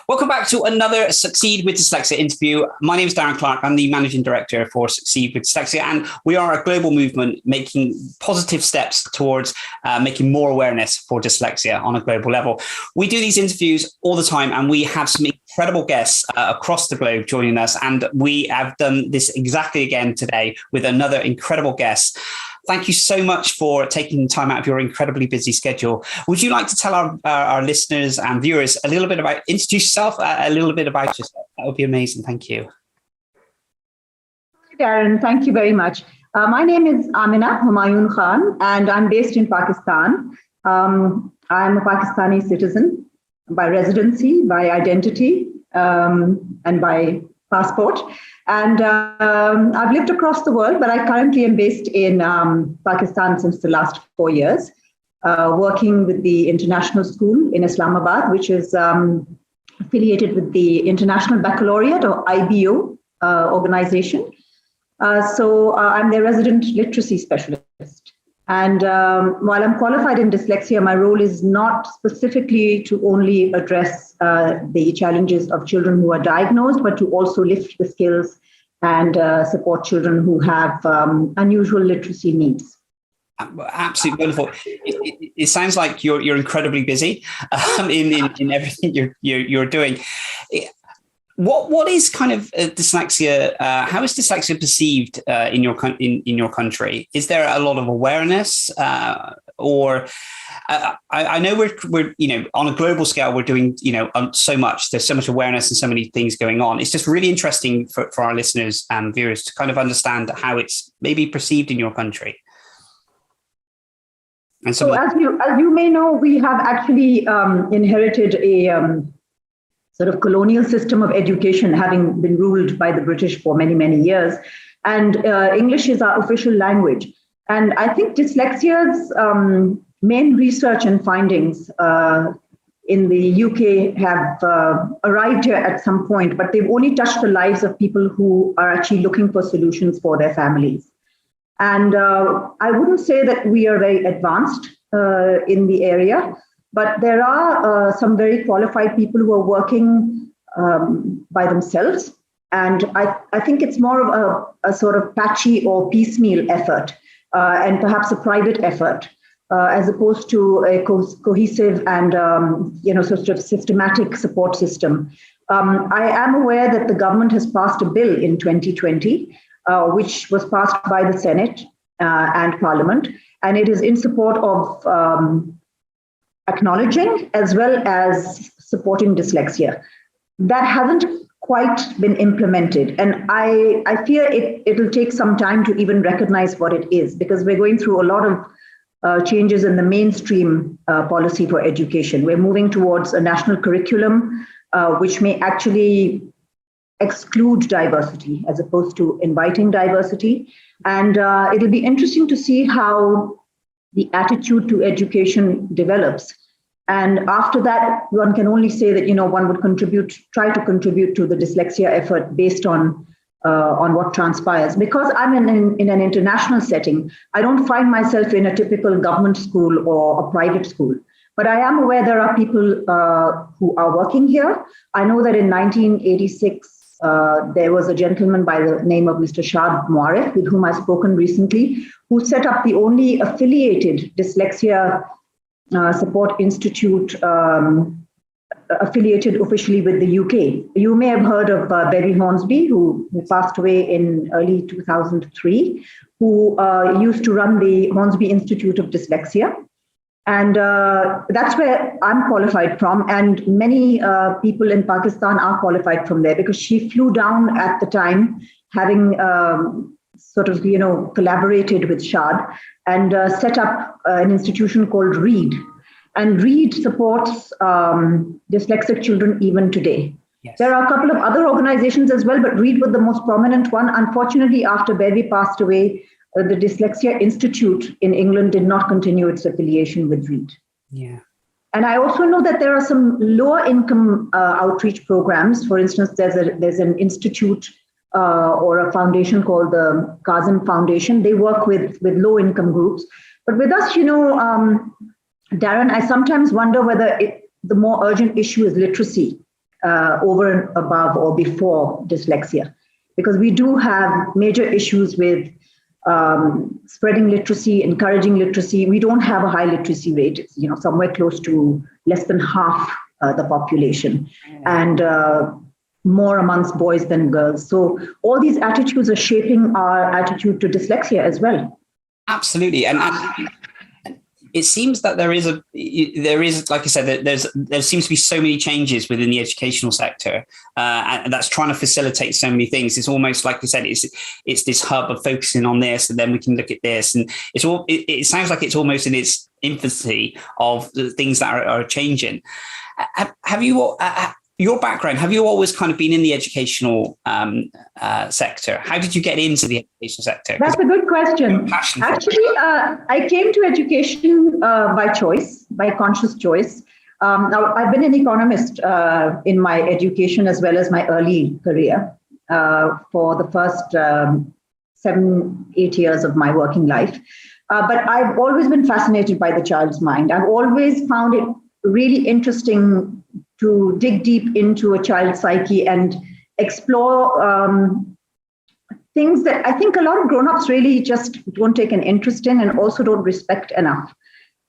Welcome back to another Succeed with Dyslexia interview. My name is Darren Clark. I'm the Managing Director for Succeed with Dyslexia, and we are a global movement making positive steps towards making more awareness for dyslexia on a global level. We do these interviews all the time, and we have some incredible guests across the globe joining us, and we have done this exactly again today with another incredible guest. Thank you so much for taking time out of your incredibly busy schedule. Would you like to tell our listeners and viewers a little bit about, introduce yourself, a little bit about yourself? That would be amazing. Thank you. Hi, Darren. Thank you very much. My name is Amina Humayun, and I'm based in Pakistan. I'm a Pakistani citizen by residency, by identity, and by passport. And I've lived across the world, but I currently am based in Pakistan since the last 4 years, working with the International School in Islamabad, which is affiliated with the International Baccalaureate or IBO organization. So I'm their resident literacy specialist. And while I'm qualified in dyslexia, my role is not specifically to only address the challenges of children who are diagnosed, but to also lift the skills and support children who have unusual literacy needs. Absolutely wonderful. It sounds like you're incredibly busy in everything you're doing. What is kind of dyslexia? How is dyslexia perceived in your country? Is there a lot of awareness, or I know we're on a global scale we're doing so much. There's so much awareness and so many things going on. It's just really interesting for our listeners and viewers to kind of understand how it's maybe perceived in your country. And so as you may know, we have actually inherited a sort of colonial system of education, having been ruled by the British for many, many years. And English is our official language. And I think dyslexia's main research and findings in the UK have arrived here at some point, but they've only touched the lives of people who are actually looking for solutions for their families. And I wouldn't say that we are very advanced in the area, but there are some very qualified people who are working by themselves. And I think it's more of a sort of patchy or piecemeal effort, and perhaps a private effort, as opposed to a cohesive and sort of systematic support system. I am aware that the government has passed a bill in 2020, which was passed by the Senate and Parliament, and it is in support of acknowledging as well as supporting dyslexia. That hasn't quite been implemented. And I fear it'll take some time to even recognize what it is, because we're going through a lot of changes in the mainstream policy for education. We're moving towards a national curriculum, which may actually exclude diversity as opposed to inviting diversity. And it'll be interesting to see how the attitude to education develops. And after that, one can only say that, one would try to contribute to the dyslexia effort based on what transpires. Because I'm in an international setting, I don't find myself in a typical government school or a private school. But I am aware there are people who are working here. I know that in 1986, there was a gentleman by the name of Mr. Shad Muaref, with whom I've spoken recently, who set up the only affiliated dyslexia support institute affiliated officially with the UK. You may have heard of Berry Hornsby, who passed away in early 2003, who used to run the Hornsby Institute of Dyslexia. And that's where I'm qualified from. And many people in Pakistan are qualified from there, because she flew down at the time, having collaborated with Shad and set up an institution called READ. And READ supports dyslexic children even today. Yes. There are a couple of other organizations as well, but READ was the most prominent one. Unfortunately, after Berry passed away, the Dyslexia Institute in England did not continue its affiliation with READ. Yeah. And I also know that there are some lower income outreach programs. For instance, there's an institute or a foundation called the Kazim Foundation. They work with low income groups. But with us, Darren, I sometimes wonder whether the more urgent issue is literacy over and above or before dyslexia, because we do have major issues with spreading literacy, encouraging literacy. We don't have a high literacy rate. It's, somewhere close to less than half the population, and more amongst boys than girls. So all these attitudes are shaping our attitude to dyslexia as well. Absolutely, and it seems that there is, like I said, there seems to be so many changes within the educational sector, and that's trying to facilitate so many things. It's almost like I said, it's this hub of focusing on this, and then we can look at this, and it sounds like it's almost in its infancy of the things that are changing. Have you? Your background, have you always kind of been in the educational sector? How did you get into the educational sector? That's a good question. Actually, I came to education by choice, by conscious choice. Now, I've been an economist in my education as well as my early career for the first 7-8 years of my working life. But I've always been fascinated by the child's mind. I've always found it really interesting to dig deep into a child's psyche and explore things that I think a lot of grown-ups really just don't take an interest in and also don't respect enough.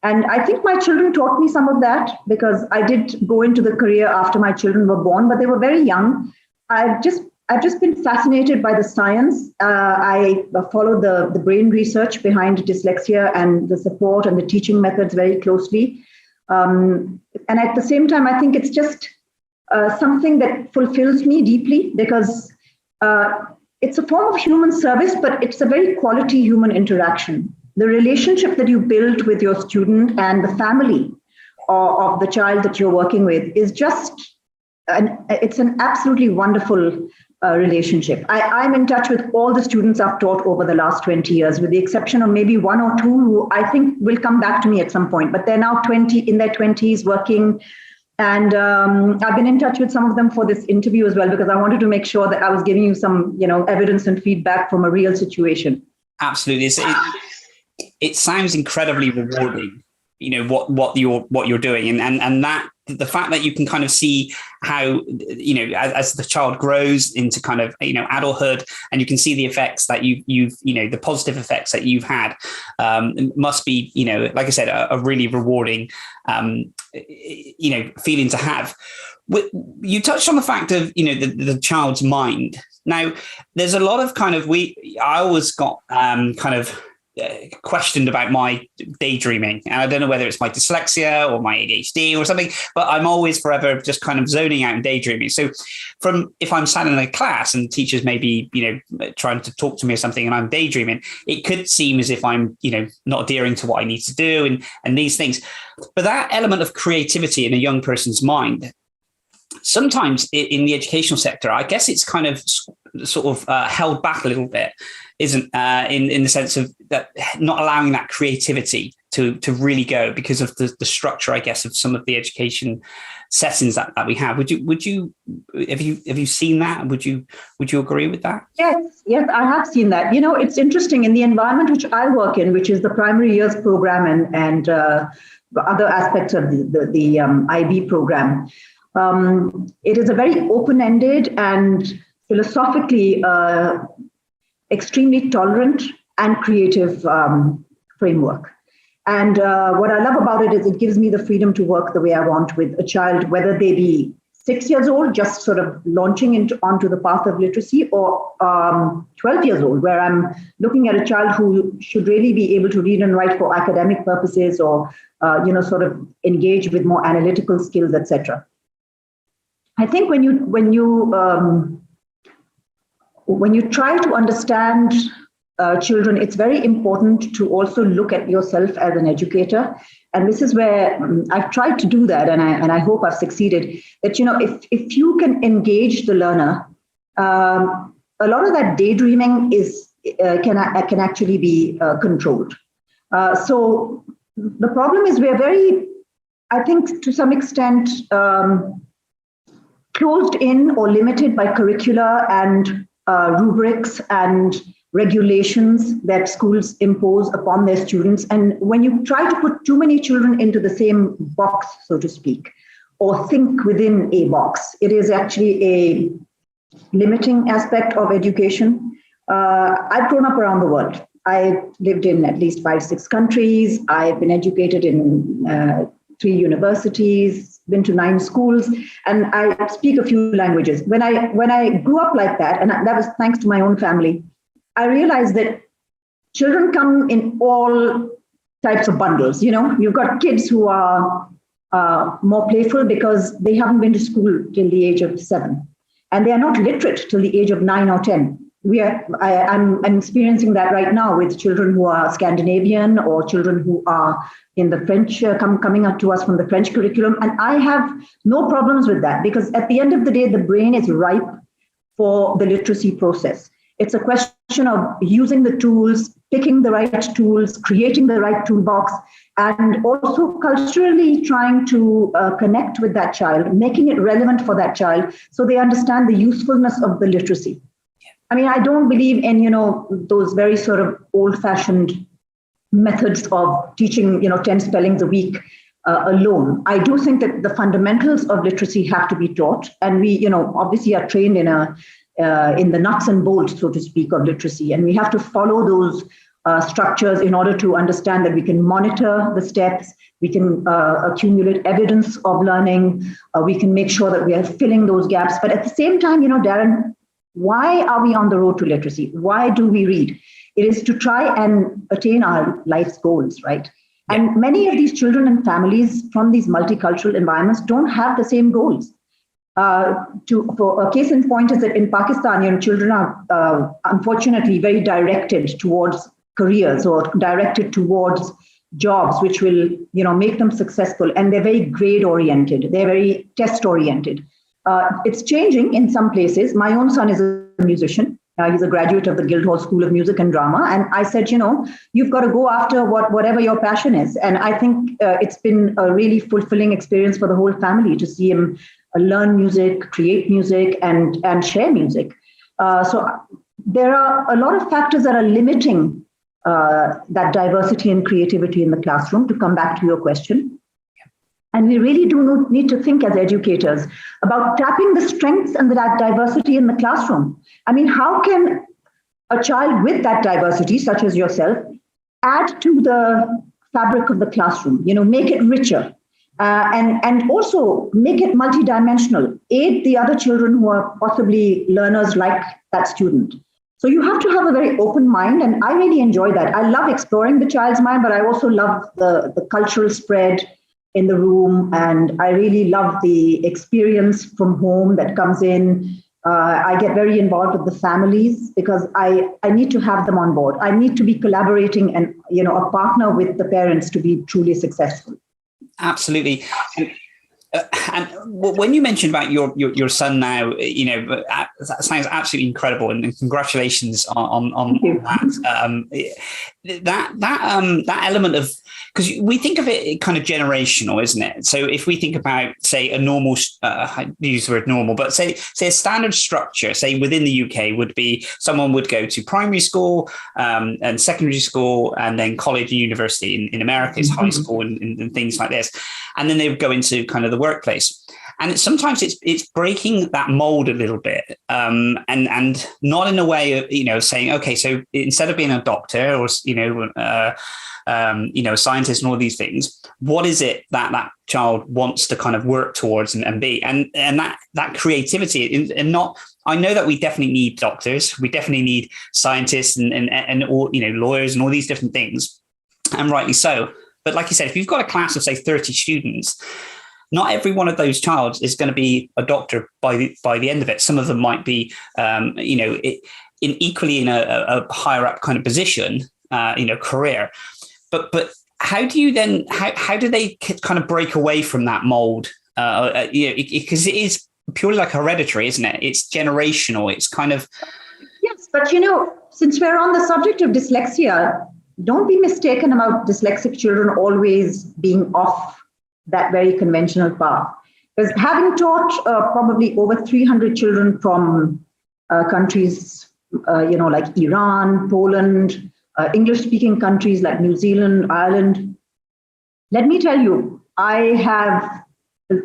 And I think my children taught me some of that, because I did go into the career after my children were born, but they were very young. I've just been fascinated by the science. I follow the brain research behind dyslexia and the support and the teaching methods very closely. And at the same time, I think it's just something that fulfills me deeply, because it's a form of human service, but it's a very quality human interaction. The relationship that you build with your student and the family of the child that you're working with is just, it's an absolutely wonderful relationship. I'm in touch with all the students I've taught over the last 20 years, with the exception of maybe one or two who I think will come back to me at some point, but they're now in their 20s working. And I've been in touch with some of them for this interview as well, because I wanted to make sure that I was giving you some, evidence and feedback from a real situation. Absolutely. It sounds incredibly rewarding, what you're doing, and that the fact that you can kind of see how, as the child grows into kind of, adulthood, and you can see the effects that you've the positive effects that you've had, must be, like I said, a really rewarding, feeling to have. You touched on the fact of, the child's mind. Now, there's a lot of I always got questioned about my daydreaming, and I don't know whether it's my dyslexia or my ADHD or something, but I'm always forever just kind of zoning out and daydreaming. So if I'm sat in a class and the teacher's maybe, trying to talk to me or something and I'm daydreaming, it could seem as if I'm, not adhering to what I need to do and these things. But that element of creativity in a young person's mind, sometimes in the educational sector, I guess it's kind of sort of held back a little bit, isn't in the sense of that, not allowing that creativity to really go because of the structure, I guess, of some of the education settings that we have. Have you seen that? Would you agree with that? Yes, I have seen that. It's interesting in the environment which I work in, which is the primary years program and other aspects of the IB program. It is a very open-ended and philosophically extremely tolerant and creative framework. And what I love about it is it gives me the freedom to work the way I want with a child, whether they be 6 years old, just sort of launching onto the path of literacy, or 12 years old, where I'm looking at a child who should really be able to read and write for academic purposes, or sort of engage with more analytical skills, etc. I think when you try to understand children, it's very important to also look at yourself as an educator. And this is where I've tried to do that, and I hope I've succeeded. That if you can engage the learner, a lot of that daydreaming can actually be controlled. So the problem is we're very, I think, to some extent, closed in or limited by curricula and rubrics and regulations that schools impose upon their students. And when you try to put too many children into the same box, so to speak, or think within a box. It is actually a limiting aspect of education. I've grown up around the world. I lived in at least 5-6 countries. I've been educated in 3 universities, been to 9 schools, and I speak a few languages. When I grew up like that, and that was thanks to my own family, I realized that children come in all types of bundles. You've got kids who are more playful because they haven't been to school till the age of 7, and they are not literate till the age of 9 or 10. I'm experiencing that right now with children who are Scandinavian or children who are in the French, coming up to us from the French curriculum. And I have no problems with that, because at the end of the day, the brain is ripe for the literacy process. It's a question of using the tools, picking the right tools, creating the right toolbox, and also culturally trying to connect with that child, making it relevant for that child so they understand the usefulness of the literacy. I mean, I don't believe in, those very sort of old-fashioned methods of teaching, 10 spellings a week alone. I do think that the fundamentals of literacy have to be taught. And we, obviously are trained in the nuts and bolts, so to speak, of literacy. And we have to follow those structures in order to understand that we can monitor the steps, we can accumulate evidence of learning, we can make sure that we are filling those gaps. But at the same time, Darren, why are we on the road to literacy? Why do we read? It is to try and attain our life's goals, right? Yeah. And many of these children and families from these multicultural environments don't have the same goals. For a case in point is that in Pakistan, children are unfortunately very directed towards careers or directed towards jobs which will, make them successful. And they're very grade oriented. They're very test oriented. It's changing in some places. My own son is a musician. He's a graduate of the Guildhall School of Music and Drama. And I said, you've got to go after whatever your passion is. And I think it's been a really fulfilling experience for the whole family to see him learn music, create music, and share music. So there are a lot of factors that are limiting that diversity and creativity in the classroom, to come back to your question. And we really do need to think as educators about tapping the strengths and that diversity in the classroom. I mean, how can a child with that diversity, such as yourself, add to the fabric of the classroom, make it richer, and also make it multidimensional, aid the other children who are possibly learners like that student. So you have to have a very open mind, and I really enjoy that. I love exploring the child's mind, but I also love the cultural spread in the room, and I really love the experience from home that comes in. I get very involved with the families because I need to have them on board. I need to be collaborating and a partner with the parents to be truly successful. Absolutely. And when you mentioned about your son now, that sounds absolutely incredible, and congratulations on that element of, because we think of it kind of generational, isn't it? So if we think about, say, a normal, I use the word normal, but say a standard structure, say within the UK, would be someone would go to primary school and secondary school, and then college and university. In America, it's high school and things like this, and then they would go into kind of the workplace. And sometimes it's breaking that mold a little bit, and not in a way of saying, okay, so instead of being a doctor or scientist and all these things, what is it that child wants to kind of work towards and be, and that creativity, and not. I know that we definitely need doctors, we definitely need scientists and all, lawyers and all these different things, and rightly so. But like you said, if you've got a class of, say, 30 students, not every one of those child is going to be a doctor by the end of it. Some of them might be, equally in a higher up kind of position, career. But how do you then? How do they kind of break away from that mold? Because it is purely like hereditary, isn't it? It's generational. It's kind of. Yes, but since we're on the subject of dyslexia, don't be mistaken about dyslexic children always being off that very conventional path. Because having taught probably over 300 children from countries, like Iran, Poland, English-speaking countries like New Zealand, Ireland, let me tell you, I have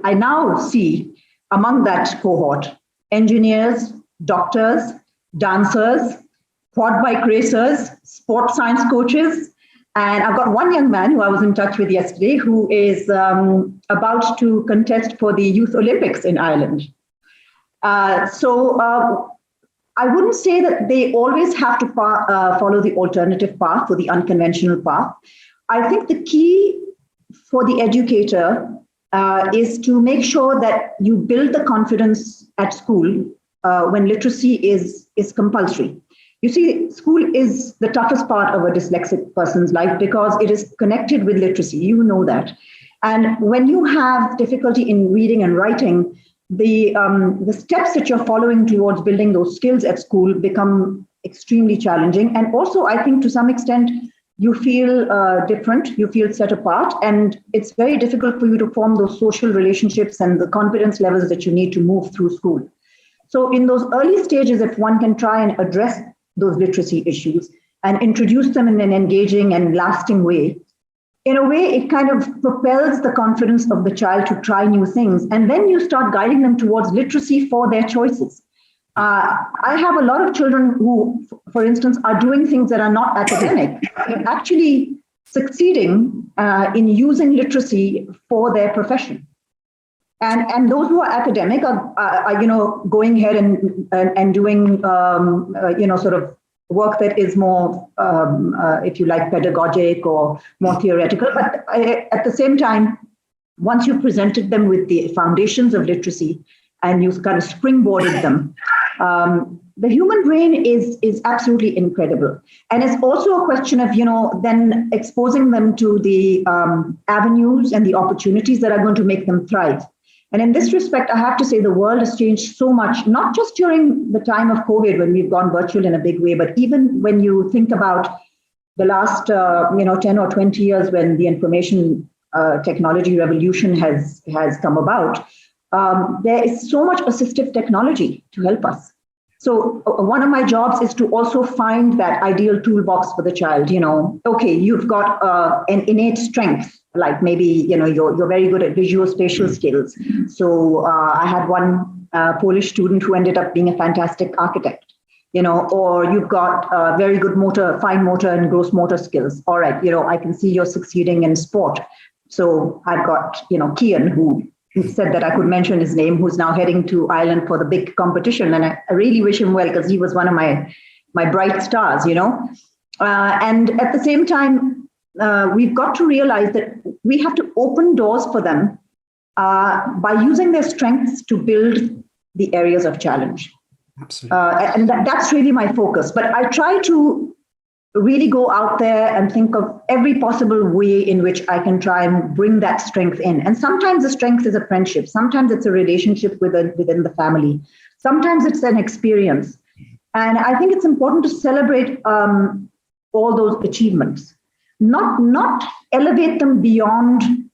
I now see among that cohort engineers, doctors, dancers, quad bike racers, sports science coaches. And I've got one young man who I was in touch with yesterday who is about to contest for the Youth Olympics in Ireland. So I wouldn't say that they always have to follow the alternative path or the unconventional path. I think the key for the educator is to make sure that you build the confidence at school when literacy is compulsory. You see, school is the toughest part of a dyslexic person's life because it is connected with literacy. You know that. And when you have difficulty in reading and writing, the steps that you're following towards building those skills at school become extremely challenging. And also, I think to some extent, you feel different, you feel set apart, and it's very difficult for you to form those social relationships and the confidence levels that you need to move through school. So in those early stages, if one can try and address those literacy issues and introduce them in an engaging and lasting way, in a way, it kind of propels the confidence of the child to try new things. And then you start guiding them towards literacy for their choices. I have a lot of children who, for instance, are doing things that are not academic, actually succeeding in using literacy for their profession. And those who are academic are going ahead and doing, sort of work that is more, if you like, pedagogic or more theoretical. But at the same time, once you've presented them with the foundations of literacy and you've kind of springboarded them, the human brain is absolutely incredible. And it's also a question of, then exposing them to the avenues and the opportunities that are going to make them thrive. And in this respect, I have to say the world has changed so much, not just during the time of COVID when we've gone virtual in a big way, but even when you think about the last 10 or 20 years when the information technology revolution has come about, there is so much assistive technology to help us. So one of my jobs is to also find that ideal toolbox for the child. Okay, you've got an innate strength, like maybe, you're very good at visual spatial skills. So I had one Polish student who ended up being a fantastic architect, or you've got very good fine motor and gross motor skills. All right, I can see you're succeeding in sport. So I've got, Kian, who said that I could mention his name, who's now heading to Ireland for the big competition. And I really wish him well because he was one of my bright stars, and at the same time, we've got to realize that we have to open doors for them by using their strengths to build the areas of challenge. Absolutely. And that's really my focus. But I try to really go out there and think of every possible way in which I can try and bring that strength in. And sometimes the strength is a friendship. Sometimes it's a relationship within the family. Sometimes it's an experience. And I think it's important to celebrate all those achievements. Not elevate them beyond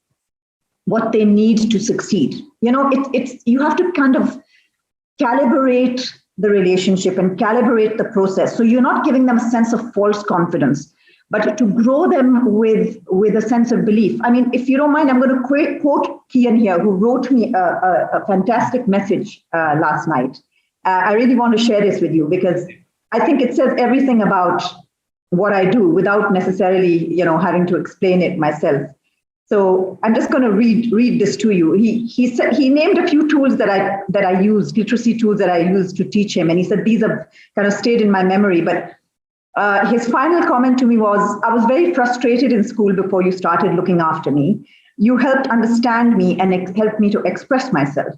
what they need to succeed. It's you have to kind of calibrate the relationship and calibrate the process. So you're not giving them a sense of false confidence, but to grow them with a sense of belief. I mean, if you don't mind, I'm going to quote Kian here, who wrote me a fantastic message last night. I really want to share this with you because I think it says everything about what I do without necessarily, having to explain it myself. So I'm just going to read this to you. He said he named a few tools that I used, literacy tools that I used to teach him, and he said these have kind of stayed in my memory. But his final comment to me was, "I was very frustrated in school before you started looking after me. You helped understand me and helped me to express myself.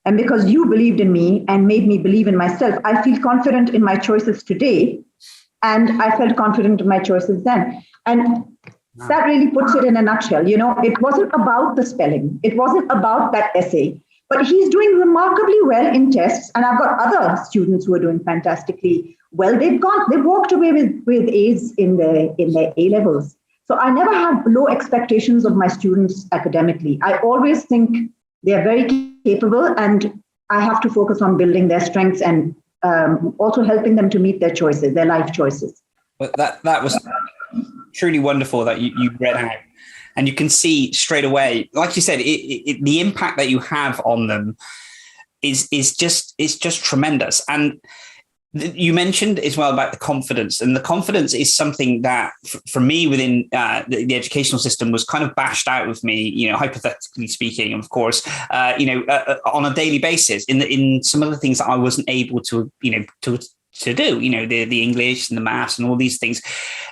And because you believed in me and made me believe in myself, I feel confident in my choices today, and I felt confident in my choices then." And that really puts it in a nutshell. It wasn't about the spelling. It wasn't about that essay. But he's doing remarkably well in tests. And I've got other students who are doing fantastically well. They've walked away with A's in their A levels. So I never have low expectations of my students academically. I always think they're very capable, and I have to focus on building their strengths and also helping them to meet their choices, their life choices. But that was truly wonderful that you read out. and you can see straight away, like you said, the impact that you have on them is just tremendous. And you mentioned as well about the confidence, and the confidence is something that for me within the educational system was kind of bashed out with me, hypothetically speaking, of course, on a daily basis in some of the things that I wasn't able to do, the English and the maths and all these things.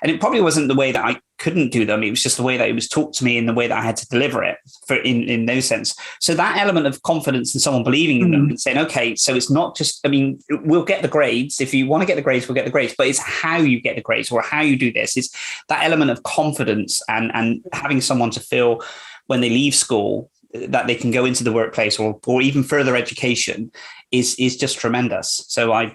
And it probably wasn't the way that I couldn't do them. It was just the way that it was taught to me and the way that I had to deliver it in no sense. So that element of confidence and someone believing in them and saying, okay, so it's not just, we'll get the grades. If you want to get the grades, we'll get the grades, but it's how you get the grades or how you do this. It's that element of confidence and having someone to feel when they leave school that they can go into the workplace or even further education is just tremendous. So Darren,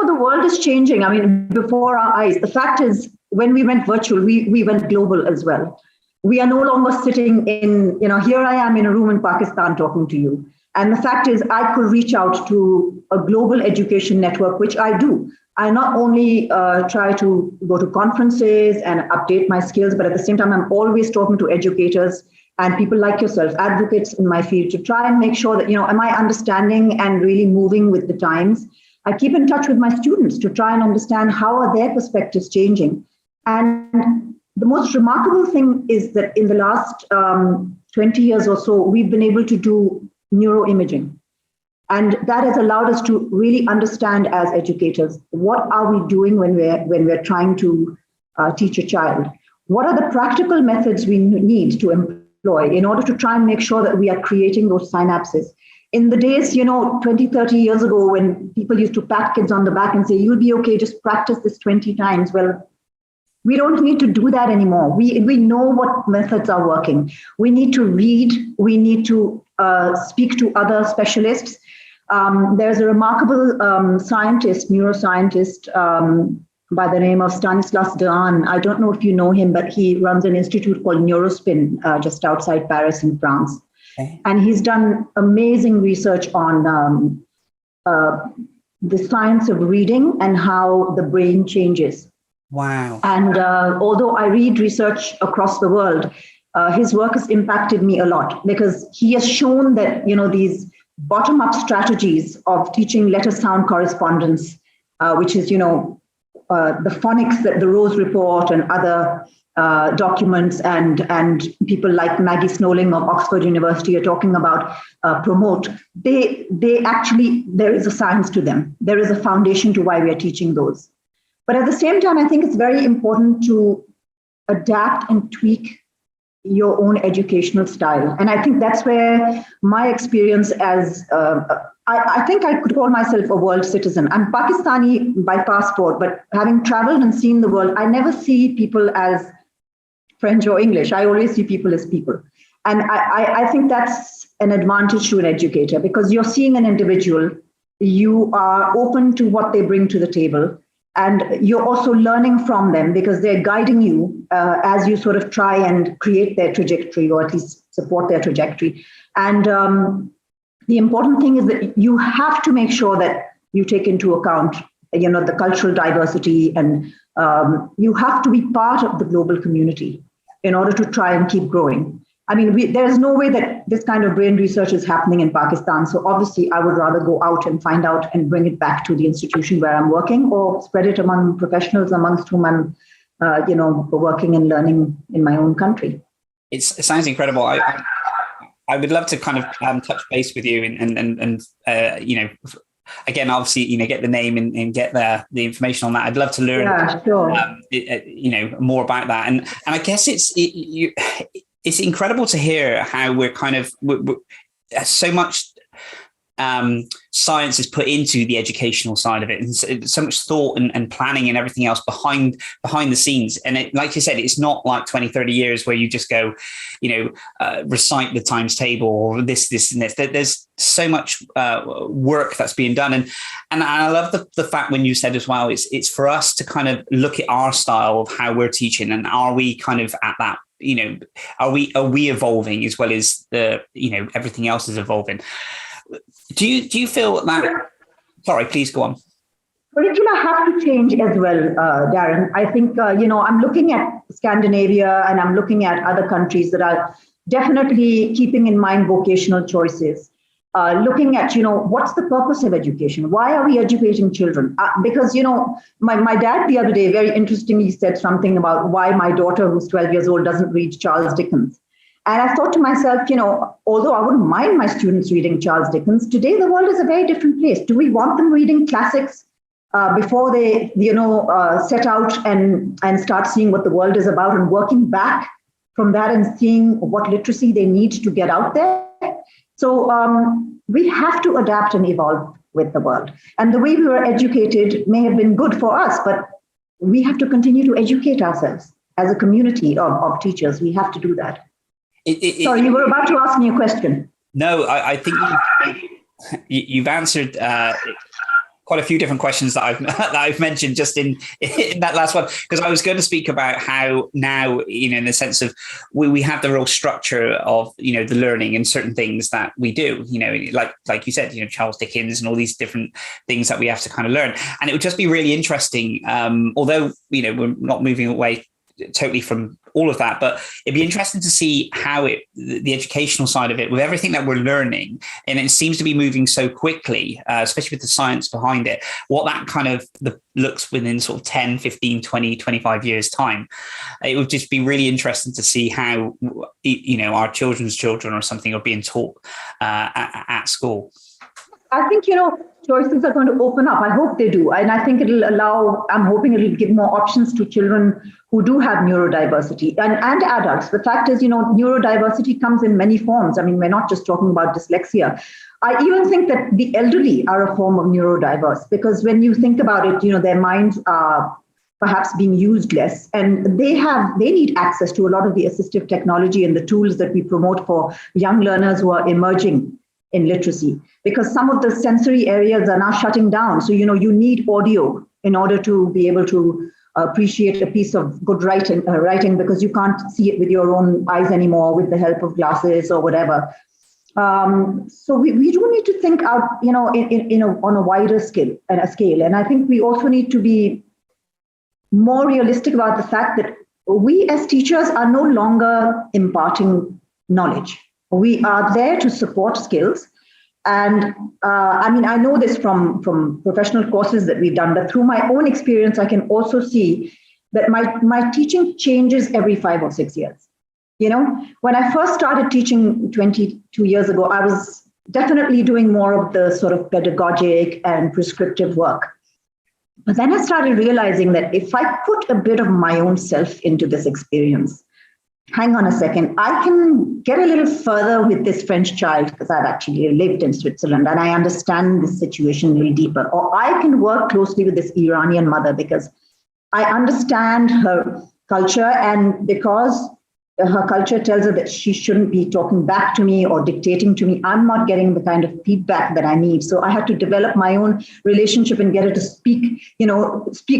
the world is changing. Before our eyes. The fact is, when we went virtual, we went global as well. We are no longer sitting in, here I am in a room in Pakistan talking to you. And the fact is, I could reach out to a global education network, which I do. I not only try to go to conferences and update my skills, but at the same time, I'm always talking to educators and people like yourself, advocates in my field, to try and make sure that, am I understanding and really moving with the times? I keep in touch with my students to try and understand how are their perspectives changing. And the most remarkable thing is that in the last 20 years or so, we've been able to do neuroimaging. And that has allowed us to really understand as educators, what are we doing when we're trying to teach a child? What are the practical methods we need to employ in order to try and make sure that we are creating those synapses? In the days, 20, 30 years ago, when people used to pat kids on the back and say, you'll be okay, just practice this 20 times. Well, we don't need to do that anymore. We know what methods are working. We need to read. We need to speak to other specialists. There's a remarkable neuroscientist by the name of Stanislas Dehaene. I don't know if you know him, but he runs an institute called Neurospin just outside Paris in France. Okay. And he's done amazing research on the science of reading and how the brain changes. Wow. And although I read research across the world, his work has impacted me a lot because he has shown that, these bottom-up strategies of teaching letter sound correspondence, which is, the phonics that the Rose Report and other documents and people like Maggie Snowling of Oxford University are talking about promote, they actually, there is a science to them. There is a foundation to why we are teaching those. But at the same time, I think it's very important to adapt and tweak your own educational style. And I think that's where my experience as, I think I could call myself a world citizen. I'm Pakistani by passport, but having traveled and seen the world, I never see people as French or English. I always see people as people. And I think that's an advantage to an educator because you're seeing an individual, you are open to what they bring to the table, and you're also learning from them because they're guiding you as you sort of try and create their trajectory or at least support their trajectory. And the important thing is that you have to make sure that you take into account, the cultural diversity, and you have to be part of the global community in order to try and keep growing. I mean, there's no way that this kind of brain research is happening in Pakistan. So obviously, I would rather go out and find out and bring it back to the institution where I'm working or spread it among professionals amongst whom I'm, working and learning in my own country. It sounds incredible. I would love to kind of touch base with you and again, obviously, get the name and get the information on that. I'd love to learn, more about that. And I guess it's incredible to hear how we're kind of so much science is put into the educational side of it, and so much thought and planning and everything else behind the scenes. And it, like you said, it's not like 20, 30 years where you just go, recite the times table or this and this. There's so much work that's being done. And I love the fact when you said as well, it's for us to kind of look at our style of how we're teaching, and are we kind of at that, are we evolving as well as everything else is evolving. Do you feel that? Sorry, please go on. Curricula have to change as well, Darren. I think, I'm looking at Scandinavia and I'm looking at other countries that are definitely keeping in mind vocational choices. Looking at, what's the purpose of education? Why are we educating children? Because, my dad the other day very interestingly said something about why my daughter, who's 12 years old, doesn't read Charles Dickens. And I thought to myself, although I wouldn't mind my students reading Charles Dickens, today the world is a very different place. Do we want them reading classics before they, set out and start seeing what the world is about and working back from that and seeing what literacy they need to get out there? So we have to adapt and evolve with the world. And the way we were educated may have been good for us, but we have to continue to educate ourselves as a community of teachers. We have to do that. Sorry, you were about to ask me a question. No, I think you've answered quite a few different questions that I've mentioned just in that last one, because I was going to speak about how now, in the sense of we have the real structure of, the learning and certain things that we do, like you said, Charles Dickens and all these different things that we have to kind of learn. And it would just be really interesting, although, we're not moving away totally from all of that, but it'd be interesting to see how the educational side of it, with everything that we're learning, and it seems to be moving so quickly, especially with the science behind it, what that kind of looks within sort of 10, 15, 20, 25 years time. It would just be really interesting to see how, our children's children or something are being taught at school. I think, choices are going to open up. I hope they do. And I think I'm hoping it'll give more options to children who do have neurodiversity and adults. The fact is, neurodiversity comes in many forms. I mean, we're not just talking about dyslexia. I even think that the elderly are a form of neurodiverse, because when you think about it, their minds are perhaps being used less, and they need access to a lot of the assistive technology and the tools that we promote for young learners who are emerging in literacy, because some of the sensory areas are now shutting down. So, you need audio in order to be able to appreciate a piece of good writing, because you can't see it with your own eyes anymore with the help of glasses or whatever. So we do need to think out, on a wider scale. And I think we also need to be more realistic about the fact that we as teachers are no longer imparting knowledge. We are there to support skills. And I know this from professional courses that we've done, but through my own experience, I can also see that my teaching changes every 5 or 6 years. When I first started teaching 22 years ago, I was definitely doing more of the sort of pedagogic and prescriptive work. But then I started realizing that if I put a bit of my own self into this experience, hang on a second, I can get a little further with this French child because I've actually lived in Switzerland and I understand this situation a little deeper. Or I can work closely with this Iranian mother because I understand her culture, and because her culture tells her that she shouldn't be talking back to me or dictating to me, I'm not getting the kind of feedback that I need. So I had to develop my own relationship and get her to speak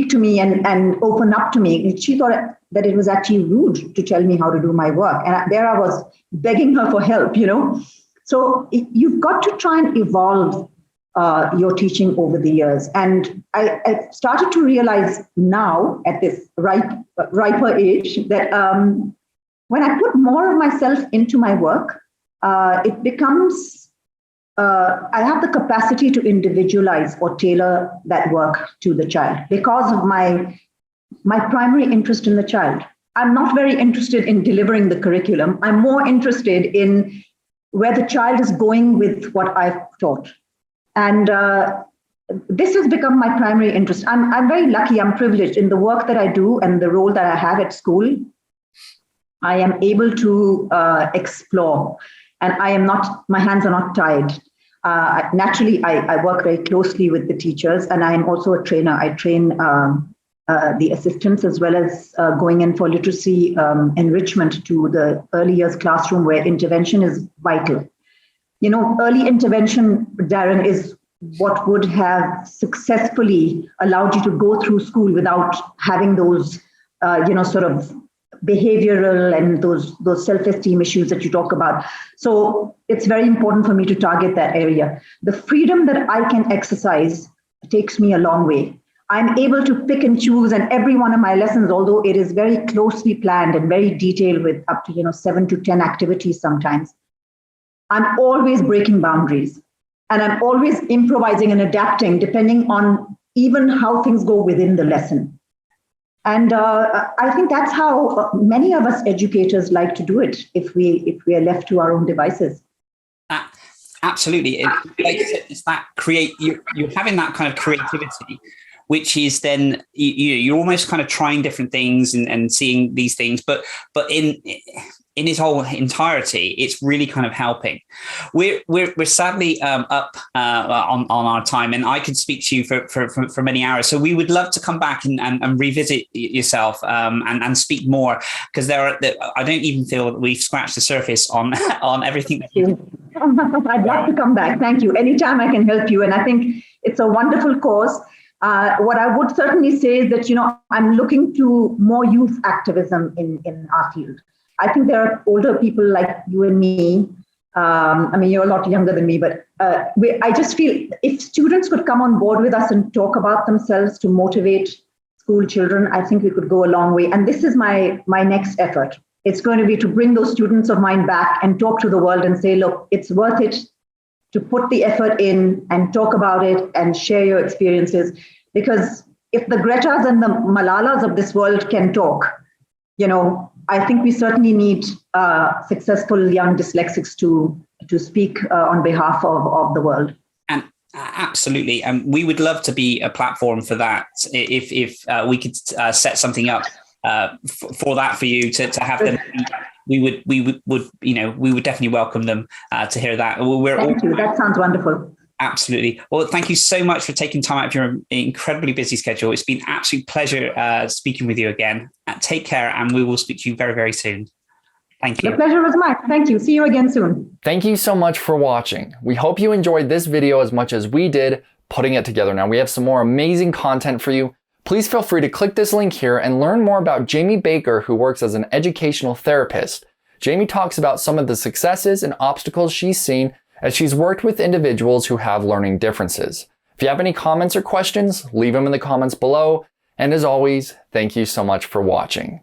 to me and open up to me. She thought that it was actually rude to tell me how to do my work. And there I was begging her for help, So you've got to try and evolve your teaching over the years. And I started to realize now at this riper age that when I put more of myself into my work, it becomes, I have the capacity to individualize or tailor that work to the child because of my primary interest in the child. I'm not very interested in delivering the curriculum. I'm more interested in where the child is going with what I've taught. And this has become my primary interest. I'm very lucky, I'm privileged in the work that I do and the role that I have at school. I am able to explore, and my hands are not tied. Naturally, I work very closely with the teachers, and I am also a trainer. I train the assistants as well as going in for literacy enrichment to the early years classroom where intervention is vital. Early intervention, Darren, is what would have successfully allowed you to go through school without having those, sort of behavioral and those self-esteem issues that you talk about. So it's very important for me to target that area. The freedom that I can exercise takes me a long way. I'm able to pick and choose, and every one of my lessons, although it is very closely planned and very detailed with up to 7 to 10 activities sometimes, I'm always breaking boundaries, and I'm always improvising and adapting depending on even how things go within the lesson. And I think that's how many of us educators like to do it if we are left to our own devices. Absolutely. Like you said, it's that you're having that kind of creativity, which is then you're almost kind of trying different things and seeing these things, but in its whole entirety, it's really kind of helping. We're sadly up on our time, and I could speak to you for many hours. So we would love to come back and revisit yourself and speak more, because I don't even feel that we've scratched the surface on everything. That I'd love to come back. Thank you. Anytime I can help you, and I think it's a wonderful course. What I would certainly say is that I'm looking to more youth activism in our field. I think there are older people like you and me. I mean, you're a lot younger than me, but I just feel if students could come on board with us and talk about themselves to motivate school children, I think we could go a long way. And this is my next effort. It's going to be to bring those students of mine back and talk to the world and say, look, it's worth it to put the effort in and talk about it and share your experiences. Because if the Gretas and the Malalas of this world can talk, I think we certainly need successful young dyslexics to speak on behalf of the world. And absolutely, and we would love to be a platform for that. If we could set something up for that for you to have them, we would definitely welcome them to hear that. Thank you. That sounds wonderful. Absolutely. Well, thank you so much for taking time out of your incredibly busy schedule. It's been an absolute pleasure speaking with you again. Take care, and we will speak to you very, very soon. Thank you. The pleasure was mine. Thank you. See you again soon. Thank you so much for watching. We hope you enjoyed this video as much as we did putting it together. Now, we have some more amazing content for you. Please feel free to click this link here and learn more about Jamie Baker, who works as an educational therapist. Jamie talks about some of the successes and obstacles she's seen as she's worked with individuals who have learning differences. If you have any comments or questions, leave them in the comments below. And as always, thank you so much for watching.